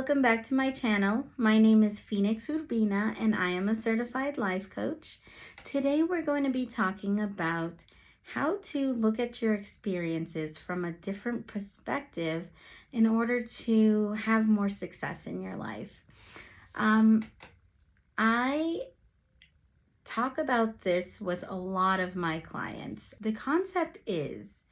welcome back to my channel. My name is Phoenix Urbina and I am a certified life coach. Today we're going to be talking about how to look at your experiences from a different perspective in order to have more success in your life. I talk about this with a lot of my clients. The concept is,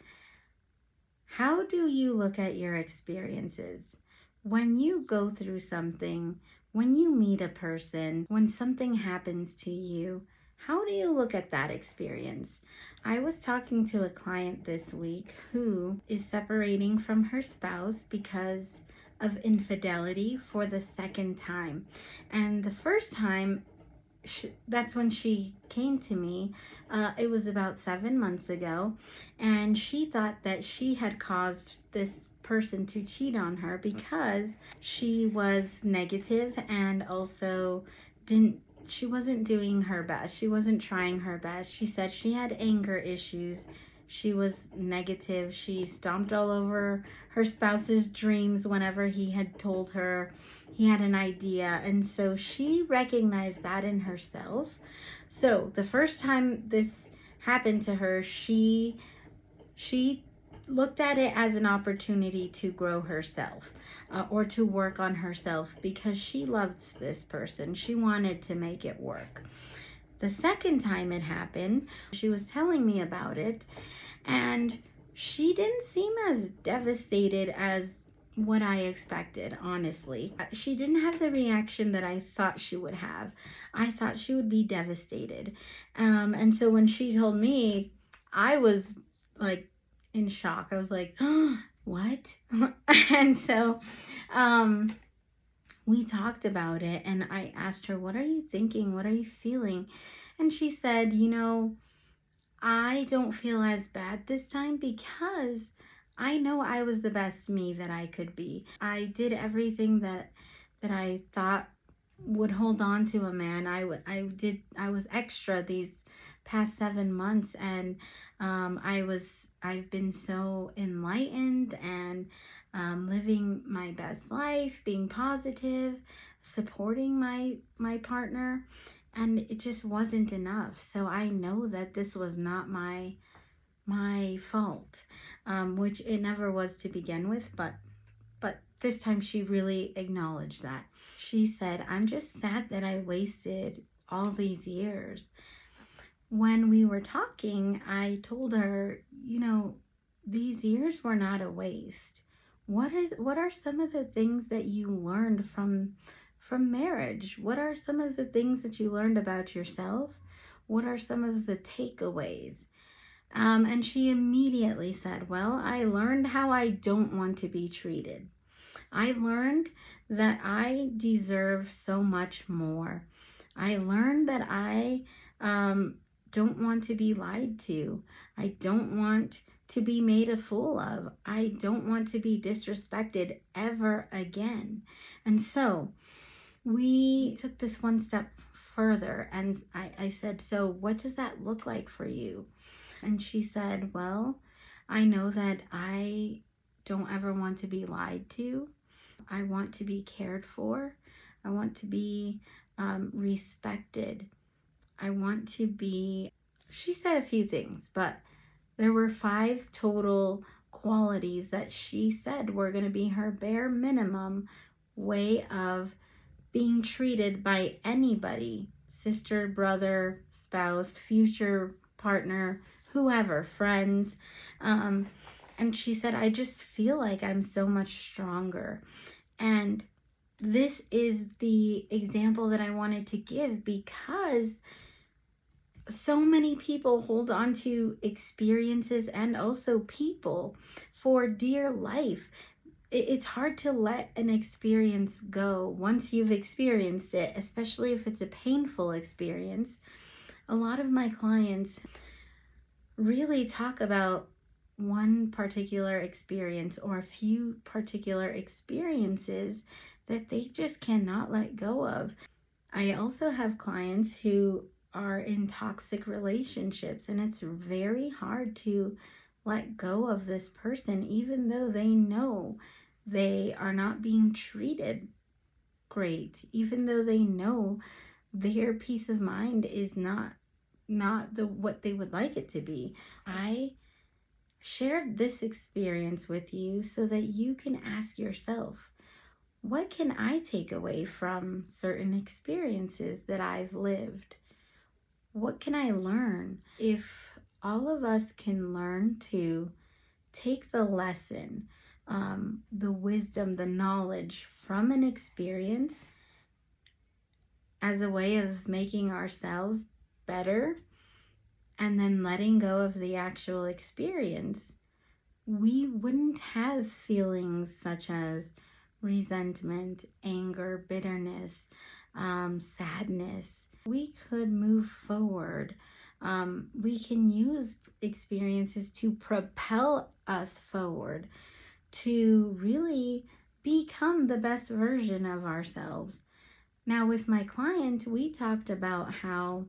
how do you look at your experiences? When you go through something, when you meet a person, when something happens to you, how do you look at that experience? I was talking to a client this week who is separating from her spouse because of infidelity for the second time. And the first time, that's when she came to me. It was about 7 months ago, and she thought that she had caused this person to cheat on her because she was negative and also she wasn't doing her best. She wasn't trying her best. She said she had anger issues. She was negative. She stomped all over her spouse's dreams whenever he had told her he had an idea. And so she recognized that in herself. So the first time this happened to her, she looked at it as an opportunity to grow herself or to work on herself because she loved this person. She wanted to make it work. The second time it happened, she was telling me about it, and she didn't seem as devastated as what I expected, honestly. She didn't have the reaction that I thought she would have. I thought she would be devastated. And so when she told me, I was like in shock. I was like, oh, what? And so we talked about it, and I asked her, what are you thinking? What are you feeling? And she said, I don't feel as bad this time because I know I was the best me that I could be. I did everything that I thought would hold on to a man. I was extra these past 7 months, and I've been so enlightened and living my best life, being positive, supporting my partner, and it just wasn't enough. So I know that this was not my fault, which it never was to begin with, but this time she really acknowledged that. She said, I'm just sad that I wasted all these years. When we were talking, I told her, these years were not a waste. What are some of the things that you learned from marriage? What are some of the things that you learned about yourself? What are some of the takeaways? And she immediately said, well, I learned how I don't want to be treated. I learned that I deserve so much more. I learned that I don't want to be lied to. I don't want to be made a fool of. I don't want to be disrespected ever again. And so we took this one step further, and I said, so what does that look like for you? And she said, well, I know that I don't ever want to be lied to. I want to be cared for. I want to be respected. I want to be, she said a few things, but there were 5 total qualities that she said were going to be her bare minimum way of being treated by anybody, sister, brother, spouse, future partner, whoever, friends. And she said, I just feel like I'm so much stronger. And this is the example that I wanted to give because so many people hold on to experiences and also people for dear life. It's hard to let an experience go once you've experienced it, especially if it's a painful experience. A lot of my clients really talk about one particular experience or a few particular experiences that they just cannot let go of. I also have clients who are in toxic relationships, and it's very hard to let go of this person even though they know they are not being treated great, even though they know their peace of mind is not the what they would like it to be. I shared this experience with you so that you can ask yourself, what can I take away from certain experiences that I've lived? What can I learn? If all of us can learn to take the lesson, the wisdom, the knowledge from an experience as a way of making ourselves better, and then letting go of the actual experience, we wouldn't have feelings such as resentment, anger, bitterness, sadness. We could move forward. We can use experiences to propel us forward, to really become the best version of ourselves. Now, with my client, we talked about how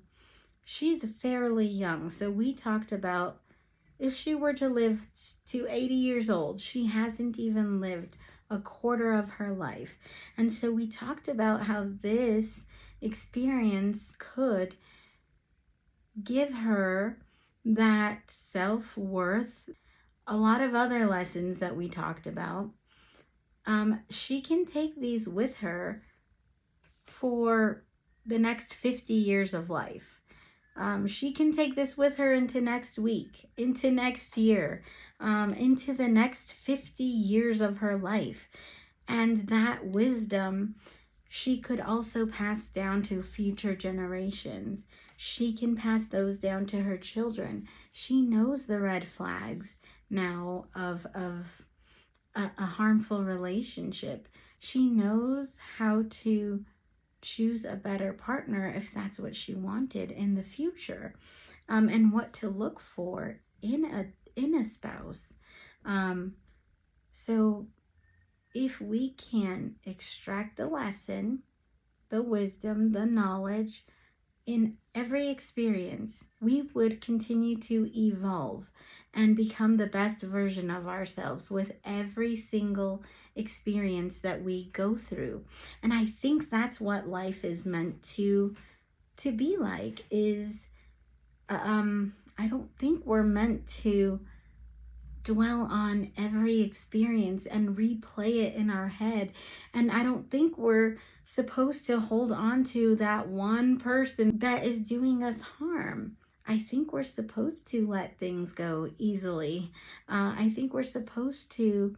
she's fairly young. So we talked about if she were to live to 80 years old, she hasn't even lived a quarter of her life. And so we talked about how this experience could give her that self-worth, a lot of other lessons that we talked about. She can take these with her for the next 50 years of life. She can take this with her into next week, into next year, into the next 50 years of her life. And that wisdom she could also pass down to future generations. She can pass those down to her children. She knows the red flags now of a harmful relationship. She knows how to choose a better partner if that's what she wanted in the future, and what to look for in a spouse. So if we can extract the lesson, the wisdom, the knowledge in every experience, we would continue to evolve and become the best version of ourselves with every single experience that we go through. And I think that's what life is meant to be like. I don't think we're meant to dwell on every experience and replay it in our head. And I don't think we're supposed to hold on to that one person that is doing us harm. I think we're supposed to let things go easily. I think we're supposed to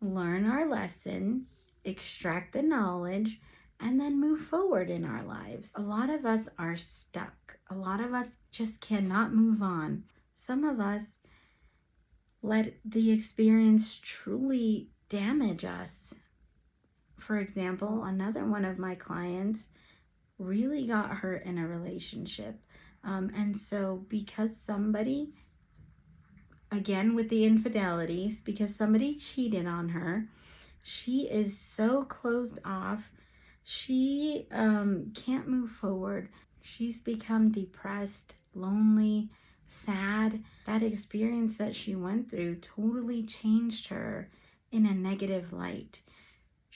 learn our lesson, extract the knowledge, and then move forward in our lives. A lot of us are stuck. A lot of us just cannot move on. Some of us let the experience truly damage us. For example, another one of my clients really got hurt in a relationship. And so because somebody, again with the infidelities, because somebody cheated on her, she is so closed off. She can't move forward. She's become depressed, lonely, sad. That experience that she went through totally changed her in a negative light.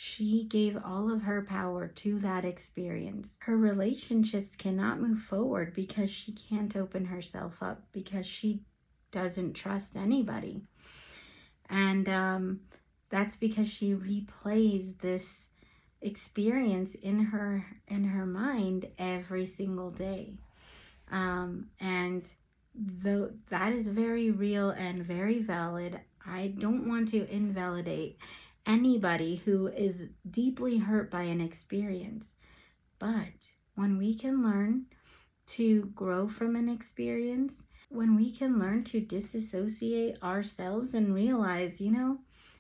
She gave all of her power to that experience. Her relationships cannot move forward because she can't open herself up, because she doesn't trust anybody. And that's because she replays this experience in her mind every single day. And though that is very real and very valid, I don't want to invalidate anybody who is deeply hurt by an experience. But when we can learn to grow from an experience, when we can learn to disassociate ourselves and realize,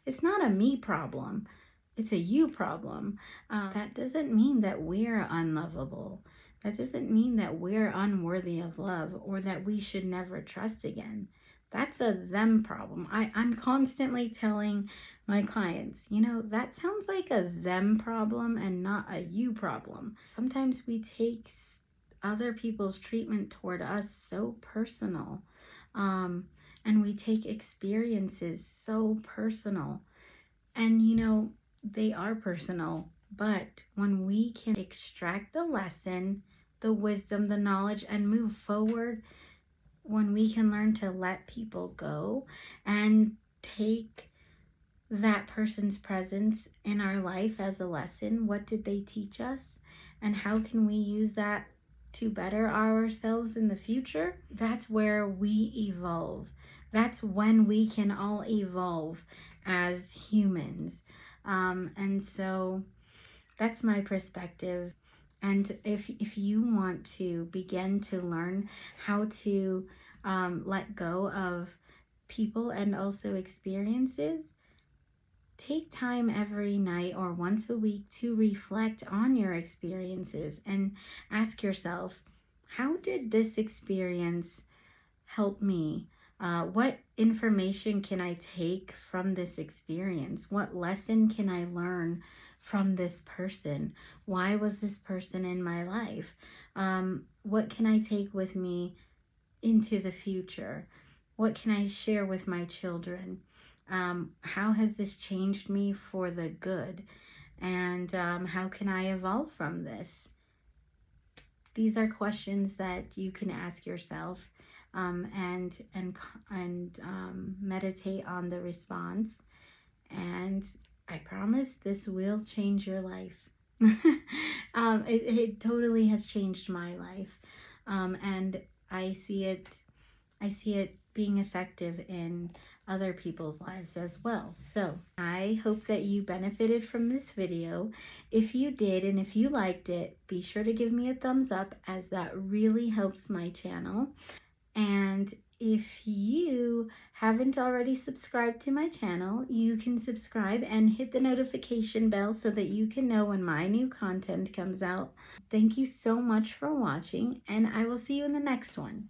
it's not a me problem, it's a you problem. That doesn't mean that we're unlovable. That doesn't mean that we're unworthy of love or that we should never trust again. That's a them problem. I'm constantly telling my clients, that sounds like a them problem and not a you problem. Sometimes we take other people's treatment toward us so personal, and we take experiences so personal. And they are personal. But when we can extract the lesson, the wisdom, the knowledge, and move forward, when we can learn to let people go and take that person's presence in our life as a lesson, what did they teach us? And how can we use that to better ourselves in the future? That's where we evolve. That's when we can all evolve as humans. And so that's my perspective. And if you want to begin to learn how to let go of people and also experiences, take time every night or once a week to reflect on your experiences and ask yourself, how did this experience help me? What information can I take from this experience? What lesson can I learn from this person? Why was this person in my life? What can I take with me into the future? What can I share with my children? How has this changed me for the good? And how can I evolve from this? These are questions that you can ask yourself, and meditate on the response. And I promise this will change your life. It totally has changed my life, and I see it being effective in other people's lives as well. So I hope that you benefited from this video. If you did, and if you liked it, be sure to give me a thumbs up, as that really helps my channel. And if you haven't already subscribed to my channel, you can subscribe and hit the notification bell so that you can know when my new content comes out. Thank you so much for watching, and I will see you in the next one.